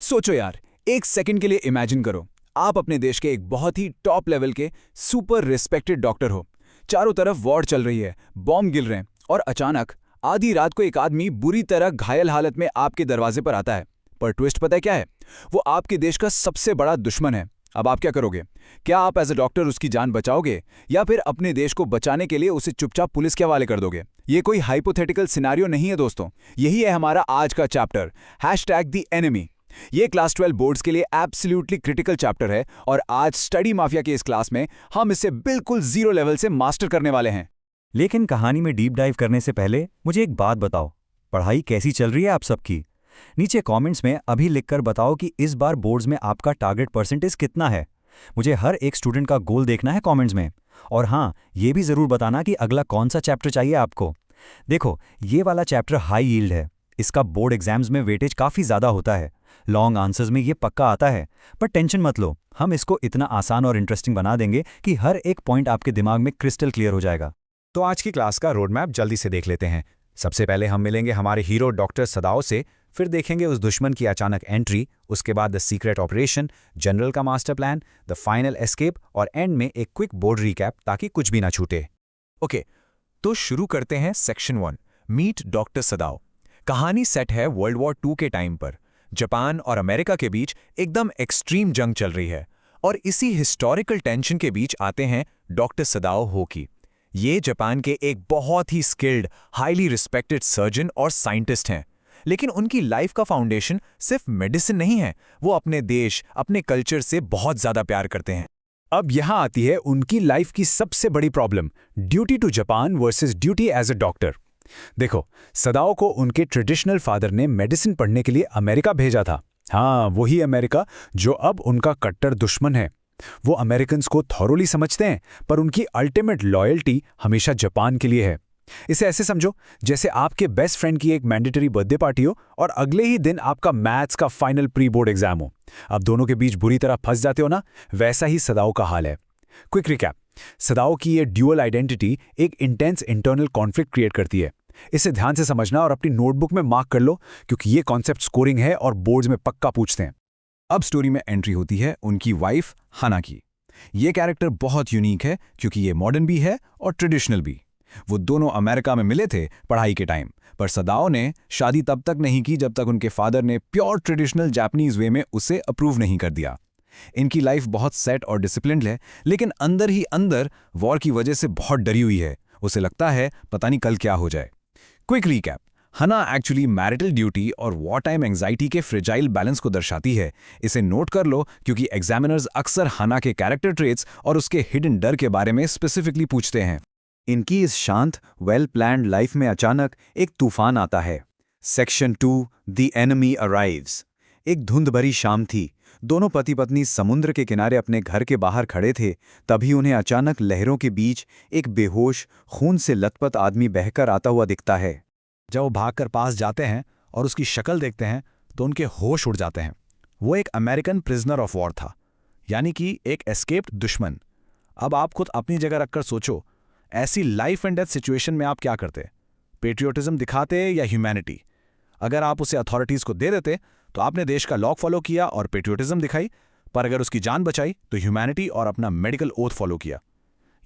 सोचो यार, एक सेकंड के लिए इमेजिन करो, आप अपने देश के एक बहुत ही टॉप लेवल के सुपर रिस्पेक्टेड डॉक्टर हो। चारों तरफ वॉर चल रही है, बॉम्ब गिर रहे हैं और अचानक आधी रात को एक आदमी बुरी तरह घायल हालत में आपके दरवाजे पर आता है। पर ट्विस्ट पता है क्या है? वो आपके देश का सबसे बड़ा दुश्मन है। अब आप क्या करोगे? क्या आप एज अ डॉक्टर उसकी जान बचाओगे या फिर अपने देश को बचाने के लिए उसे चुपचाप पुलिस के हवाले कर दोगे? ये कोई हाइपोथेटिकल सिनारियो नहीं है दोस्तों, यही है हमारा आज का चैप्टर, #TheEnemy। ये क्लास 12 बोर्ड्स के लिए एब्सोल्युटली क्रिटिकल चैप्टर है और आज स्टडी माफिया के इस क्लास में हम इसे बिल्कुल जीरो लेवल से मास्टर करने वाले हैं। लेकिन कहानी में डीप डाइव करने से पहले मुझे एक बात बताओ, पढ़ाई कैसी चल रही है आप सबकी? नीचे कमेंट्स में अभी लिखकर बताओ कि इस बार बोर्ड्स में आपका टारगेट परसेंटेज कितना है। मुझे हर एक स्टूडेंट का गोल देखना है कमेंट्स में। और हाँ, ये भी ज़रूर बताना कि अगला कौन सा चैप्टर चाहिए आपको। देखो, ये वाला चैप्टर हाई यील्ड है, इसका बोर्ड एग्जाम्स में वेटेज काफ़ी ज़्यादा होता है। लॉन्ग आंसर्स में ये पक्का आता है, पर टेंशन मत लो, हम इसको इतना आसान और इंटरेस्टिंग बना देंगे कि हर एक पॉइंट आपके दिमाग में क्रिस्टल क्लियर हो जाएगा। तो आज की क्लास का रोड मैप जल्दी से देख लेते हैं। सबसे पहले हम मिलेंगे हमारे हीरो डॉक्टर सदाओ से, फिर देखेंगे उस दुश्मन की अचानक एंट्री, उसके बाद द सीक्रेट ऑपरेशन, जनरल का master plan, the final escape और एंड में एक क्विक बोर्ड रिकैप ताकि कुछ भी ना छूटे। ओके, तो शुरू करते हैं सेक्शन 1, मीट डॉक्टर सदाओ। कहानी सेट है वर्ल्ड वॉर 2 के टाइम पर। जापान और अमेरिका के बीच एकदम एक्सट्रीम जंग चल रही है और इसी हिस्टोरिकल टेंशन के बीच आते हैं डॉक्टर सदाओ होकी। ये जापान के एक बहुत ही स्किल्ड, हाईली रिस्पेक्टेड सर्जन और साइंटिस्ट हैं, लेकिन उनकी लाइफ का फाउंडेशन सिर्फ मेडिसिन नहीं है, वो अपने देश, अपने कल्चर से बहुत ज़्यादा प्यार करते हैं। अब यहां आती है उनकी लाइफ की सबसे बड़ी problem, duty to Japan versus duty as a doctor. देखो, सदाओ को उनके ट्रेडिशनल फादर ने मेडिसिन पढ़ने के लिए अमेरिका भेजा था। हाँ, वही अमेरिका जो अब उनका कट्टर दुश्मन है। वो अमेरिकन्स को थॉरोली समझते हैं, पर उनकी अल्टीमेट लॉयल्टी हमेशा जापान के लिए है। इसे ऐसे समझो जैसे आपके बेस्ट फ्रेंड की एक मैंडेटरी बर्थडे पार्टी हो और अगले ही दिन आपका मैथ्स का फाइनल प्री बोर्ड एग्जाम हो। अब दोनों के बीच बुरी तरह फंस जाते हो ना, वैसा ही सदाओ का हाल है। क्विक रिकैप, सदाओ की ये ड्यूअल आइडेंटिटी एक इंटेंस इंटरनल कॉन्फ्लिक्ट क्रिएट करती है। इसे ध्यान से समझना और अपनी नोटबुक में मार्क कर लो, क्योंकि ये कॉन्सेप्ट स्कोरिंग है और बोर्ड्स में पक्का पूछते हैं। अब स्टोरी में एंट्री होती है उनकी वाइफ हाना की। ये कैरेक्टर बहुत यूनिक है क्योंकि ये मॉडर्न भी है और ट्रेडिशनल भी। वो दोनों अमेरिका में मिले थे पढ़ाई के टाइम, पर सदाओ ने शादी तब तक नहीं की जब तक उनके फादर ने प्योर ट्रेडिशनल जापानीज वे में उसे अप्रूव नहीं कर दिया। इनकी लाइफ बहुत सेट और डिसिप्लिन्ड है, लेकिन अंदर ही अंदर वॉर की वजह से बहुत डरी हुई है। उसे लगता है पता नहीं कल क्या हो जाए। क्विक रिकैप, हना एक्चुअली मैरिटल ड्यूटी और वॉर टाइम एंग्जाइटी के फ्रेजाइल बैलेंस को दर्शाती है। इसे नोट कर लो क्योंकि एग्जामिनर्स अक्सर हना के कैरेक्टर ट्रेट्स और उसके हिडन डर के बारे में स्पेसिफिकली पूछते हैं। इनकी इस शांत, वेल प्लान्ड लाइफ में अचानक एक तूफान आता है। Section 2, the enemy arrives. एक धुंध भरी शाम थी। दोनों पति पत्नी समुद्र के किनारे अपने घर के बाहर खड़े थे। तभी उन्हें अचानक लहरों के बीच एक बेहोश, खून से लथपथ आदमी बहकर आता हुआ दिखता है। जब वो भागकर पास जाते हैं और उसकी शक्ल देखते हैं तो उनके होश उड़ जाते हैं। वो एक अमेरिकन प्रिजनर ऑफ वॉर था, यानी कि एक एस्केप्ड दुश्मन। अब आप खुद अपनी जगह रखकर सोचो, ऐसी लाइफ एंड डेथ सिचुएशन में आप क्या करते? पेट्रियोटिज्म दिखाते या ह्यूमैनिटी? अगर आप उसे अथॉरिटीज़ को दे देते तो आपने देश का लॉ फॉलो किया और पेट्रियोटिज्म दिखाई, पर अगर उसकी जान बचाई तो ह्यूमैनिटी और अपना मेडिकल ओथ फॉलो किया।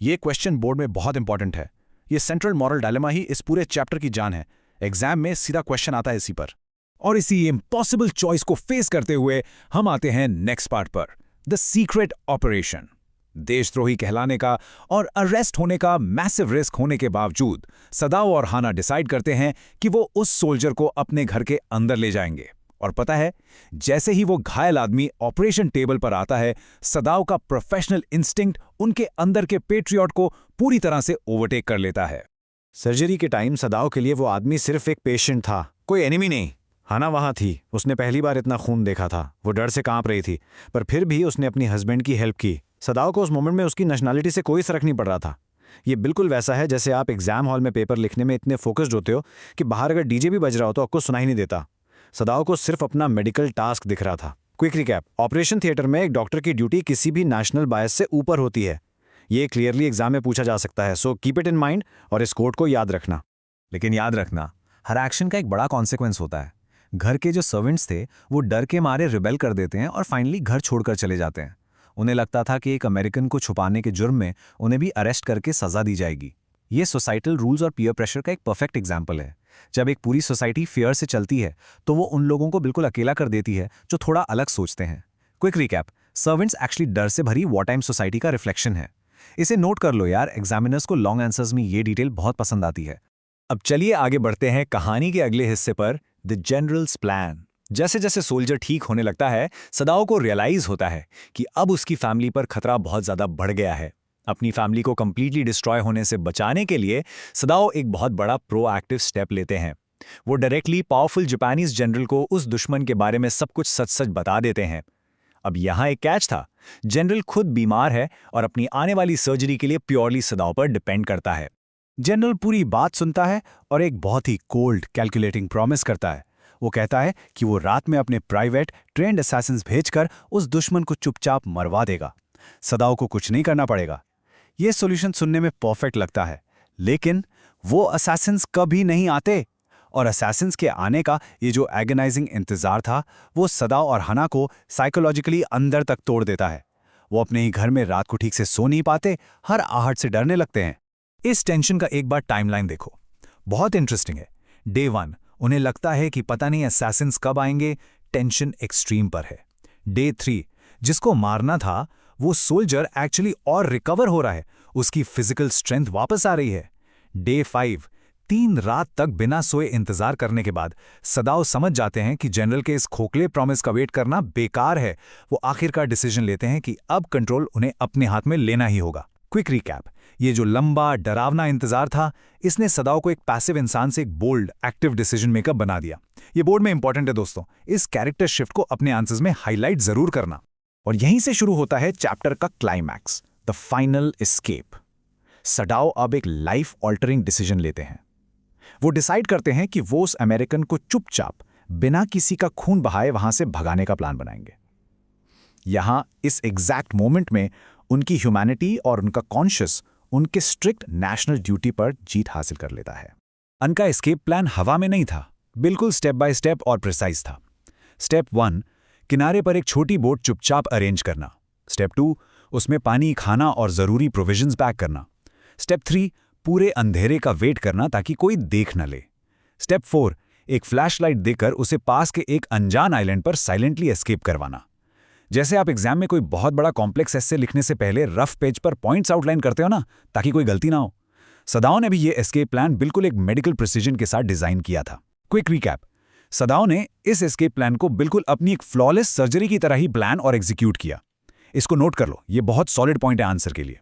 ये क्वेश्चन बोर्ड में बहुत इंपॉर्टेंट है। ये सेंट्रल मॉरल डायलेमा ही इस पूरे चैप्टर की जान है। एग्जाम में सीधा क्वेश्चन आता है इसी पर। और इसी इम्पॉसिबल चॉइस को फेस करते हुए हम आते हैं नेक्स्ट पार्ट पर, द सीक्रेट ऑपरेशन। देशद्रोही कहलाने का और अरेस्ट होने का मैसिव रिस्क होने के बावजूद सदाओ और हाना डिसाइड करते हैं कि वो उस सोल्जर को अपने घर के अंदर ले जाएंगे। और पता है, जैसे ही वो घायल आदमी ऑपरेशन टेबल पर आता है, सदाओ का प्रोफेशनल इंस्टिंक्ट उनके अंदर के पेट्रियट को पूरी तरह से ओवरटेक कर लेता है। सर्जरी के टाइम सदाओ के लिए वो आदमी सिर्फ एक पेशेंट था, कोई एनिमी नहीं। हाना वहां थी, उसने पहली बार इतना खून देखा था। वो डर से कांप रही थी, पर फिर भी उसने अपनी हस्बैंड की हेल्प की। सदाओ को उस मोमेंट में उसकी नेशनैलिटी से कोई फर्क नहीं पड़ रहा था। ये बिल्कुल वैसा है जैसे आप एग्जाम हॉल में पेपर लिखने में इतने फोकस्ड होते हो कि बाहर अगर डीजे भी बज रहा हो तो आपको सुनाई नहीं देता। सदाओ को सिर्फ अपना मेडिकल टास्क दिख रहा था। क्विक रिकैप, ऑपरेशन थिएटर में एक डॉक्टर की ड्यूटी किसी भी नेशनल बायस से ऊपर होती है। ये क्लियरली एग्जाम में पूछा जा सकता है, so keep it in mind और इस कोड को याद रखना। लेकिन याद रखना, हर एक्शन का एक बड़ा कॉन्सिक्वेंस होता है। घर के जो सर्वेंट्स थे वो डर के मारे रिबेल कर देते हैं और फाइनली घर छोड़कर चले जाते हैं। उन्हें लगता था कि एक अमेरिकन को छुपाने के जुर्म में उन्हें भी अरेस्ट करके सजा दी जाएगी। ये सोसाइटल रूल्स और पीयर प्रेशर का एक परफेक्ट एग्जाम्पल है। जब एक पूरी सोसाइटी फेयर से चलती है तो वो उन लोगों को बिल्कुल अकेला कर देती है जो थोड़ा अलग सोचते हैं। क्विक रिकैप, सर्वेंट्स एक्चुअली डर से भरी वॉर टाइम सोसाइटी का रिफ्लेक्शन है। इसे नोट कर लो यार, एग्जामिनर्स को लॉन्ग आंसर्स में ये डिटेल बहुत पसंद आती है। अब चलिए आगे बढ़ते हैं कहानी के अगले हिस्से पर, द जनरल्स प्लान। जैसे जैसे सोल्जर ठीक होने लगता है, सदाओ को रियलाइज होता है कि अब उसकी फैमिली पर खतरा बहुत ज्यादा बढ़ गया है। अपनी फैमिली को कंप्लीटली डिस्ट्रॉय होने से बचाने के लिए सदाओ एक बहुत बड़ा प्रोएक्टिव स्टेप लेते हैं। वो डायरेक्टली पावरफुल जापानीज जनरल को उस दुश्मन के बारे में सब कुछ सच सच बता देते हैं। अब यहां एक कैच था, जनरल खुद बीमार है और अपनी आने वाली सर्जरी के लिए प्योरली सदाओ पर डिपेंड करता है। जनरल पूरी बात सुनता है और एक बहुत ही कोल्ड कैलकुलेटिंग प्रॉमिस करता है। वो कहता है कि वो रात में अपने प्राइवेट ट्रेंड असैसिन्स भेजकर उस दुश्मन को चुपचाप मरवा देगा। सदाओ को कुछ नहीं करना पड़ेगा। ये सॉल्यूशन सुनने में परफेक्ट लगता है, लेकिन वो असैसिन्स कभी नहीं आते और असैसिन्स के आने का ये जो एगनाइजिंग इंतजार था वो सदाओ और हना को साइकोलॉजिकली अंदर तक तोड़ देता है। वो अपने ही घर में रात को ठीक से सो नहीं पाते, हर आहट से डरने लगते हैं। इस टेंशन का एक बार टाइमलाइन देखो, बहुत इंटरेस्टिंग है। डे 1 उन्हें लगता है कि पता नहीं असैसिन्स कब आएंगे, टेंशन एक्सट्रीम पर है। डे 3 जिसको मारना था वो सोल्जर एक्चुअली और रिकवर हो रहा है, उसकी फिजिकल स्ट्रेंथ वापस आ रही है। डे 5 3 रात तक बिना सोए इंतजार करने के बाद सदाओ समझ जाते हैं कि जनरल के इस खोखले प्रॉमिस का वेट करना बेकार है। वो आखिरकार डिसीजन लेते हैं कि अब कंट्रोल उन्हें अपने हाथ में लेना ही होगा। क्विक रिकैप, ये जो लंबा डरावना इंतजार था, इसने सदाओ को एक पैसिव इंसान से एक बोल्ड एक्टिव डिसीजन मेकर बना दिया। ये बोर्ड में इंपॉर्टेंट है दोस्तों, इस कैरेक्टर शिफ्ट को अपने आंसर्स में हाईलाइट जरूर करना। और यहीं से शुरू होता है चैप्टर का क्लाइमैक्स, द फाइनल एस्केप। सदाओ अब एक लाइफ ऑल्टरिंग डिसीजन लेते हैं। वो डिसाइड करते हैं कि वो उस अमेरिकन को चुपचाप बिना किसी का खून बहाए वहां से भगाने का प्लान बनाएंगे। यहां इस एग्जैक्ट मोमेंट में उनकी ह्यूमैनिटी और उनका कॉन्शियस उनके स्ट्रिक्ट नेशनल ड्यूटी पर जीत हासिल कर लेता है। उनका एस्केप प्लान हवा में नहीं था, बिल्कुल स्टेप बाय स्टेप और प्रिसाइज था। स्टेप 1 किनारे पर एक छोटी बोट चुपचाप अरेंज करना। स्टेप 2 उसमें पानी, खाना और जरूरी प्रोविजंस पैक करना। स्टेप 3 पूरे अंधेरे का वेट करना ताकि कोई देख न ले। स्टेप 4 एक फ्लैशलाइट देकर उसे पास के एक अनजान आइलैंड पर साइलेंटली एस्केप करवाना। जैसे आप एग्जाम में कोई बहुत बड़ा कॉम्प्लेक्स एस्से लिखने से पहले रफ पेज पर पॉइंट्स आउटलाइन करते हो ना, ताकि कोई गलती ना हो। सदाओ ने भी ये एस्केप प्लान बिल्कुल एक मेडिकल प्रिसीजन के साथ डिजाइन किया था। क्विक रिकैप, सदाओ ने इस एस्केप प्लान को बिल्कुल अपनी एक फ्लॉलेस सर्जरी की तरह ही प्लान और एग्जीक्यूट किया। इसको नोट कर लो, ये बहुत सॉलिड पॉइंट है आंसर के लिए।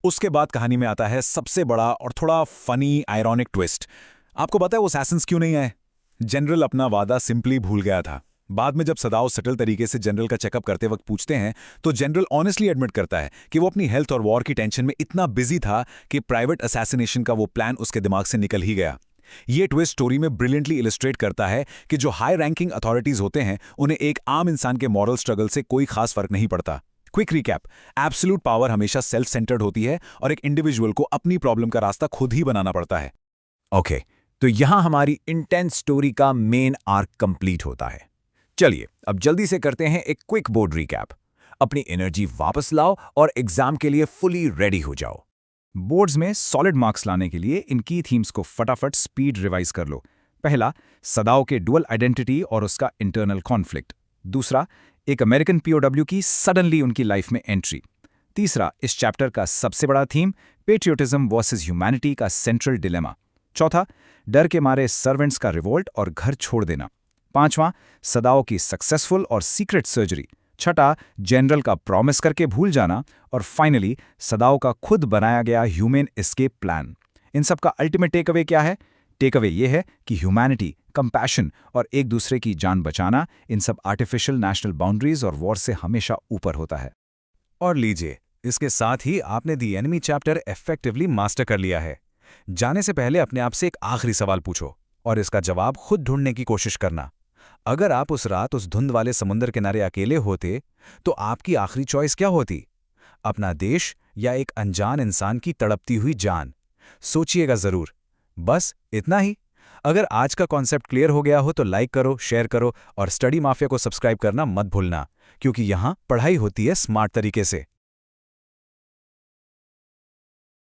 उसके बाद कहानी में आता है सबसे बड़ा और थोड़ा फनी आयरॉनिक ट्विस्ट। आपको पता है वो असैसिन्स क्यों नहीं आए? जनरल अपना वादा सिंपली भूल गया था। बाद में जब सदाओ सटल तरीके से जनरल का चेकअप करते वक्त पूछते हैं तो जनरल ऑनेस्टली एडमिट करता है कि वो अपनी हेल्थ और वॉर की टेंशन में इतना बिजी था कि प्राइवेट असैसिनेशन का वो प्लान उसके दिमाग से निकल ही गया। ये ट्विस्ट स्टोरी में ब्रिलियंटली इलस्ट्रेट करता है कि जो हाई रैंकिंग अथॉरिटीज होते हैं उन्हें एक आम इंसान के मॉरल स्ट्रगल से कोई खास फर्क नहीं पड़ता। क्विक रिकैप, एब्सोल्यूट पावर हमेशा सेल्फ सेंटर्ड होती है और एक इंडिविजुअल को अपनी प्रॉब्लम का रास्ता खुद ही बनाना पड़ता है। ओके, तो यहां हमारी इंटेंस स्टोरी का मेन आर्क कंप्लीट होता है। चलिए अब जल्दी से करते हैं एक क्विक बोर्ड रिकैप। अपनी एनर्जी वापस लाओ और एग्जाम के लिए फुली रेडी हो जाओ। बोर्ड्स में सॉलिड मार्क्स लाने के लिए इन की थीम्स को फटाफट स्पीड रिवाइज कर लो। पहला, सदाओ के डुअल आइडेंटिटी और उसका इंटरनल कॉन्फ्लिक्ट। दूसरा, एक अमेरिकन पीओडब्ल्यू की सडनली उनकी लाइफ में एंट्री। तीसरा, इस चैप्टर का सबसे बड़ा थीम पेट्रियोटिज्म वर्सेस ह्यूमैनिटी का सेंट्रल डिलेमा। चौथा, डर के मारे सर्वेंट्स का रिवोल्ट और घर छोड़ देना। पांचवां, सदाओ की सक्सेसफुल और सीक्रेट सर्जरी। छठा, जनरल का प्रॉमिस करके भूल जाना। और फाइनली, सदाओ का खुद बनाया गया ह्यूमन एस्केप प्लान। इन सब का अल्टीमेट टेक अवे क्या है? टेक अवे ये है कि ह्यूमैनिटी, कंपैशन और एक दूसरे की जान बचाना इन सब आर्टिफिशियल नेशनल बाउंड्रीज और वॉर से हमेशा ऊपर होता है। और लीजिए, इसके साथ ही आपने दी एनिमी चैप्टर इफेक्टिवली मास्टर कर लिया है। जाने से पहले अपने आप से एक आखिरी सवाल पूछो और इसका जवाब खुद ढूंढने की कोशिश करना। अगर आप उस रात उस धुंध वाले समुद्र किनारे अकेले होते तो आपकी आखिरी चॉइस क्या होती? अपना देश या एक अनजान इंसान की तड़पती हुई जान? सोचिएगा जरूर। बस इतना ही। अगर आज का कॉन्सेप्ट क्लियर हो गया हो तो लाइक करो, शेयर करो और स्टडी माफिया को सब्सक्राइब करना मत भूलना, क्योंकि यहाँ पढ़ाई होती है स्मार्ट तरीके से।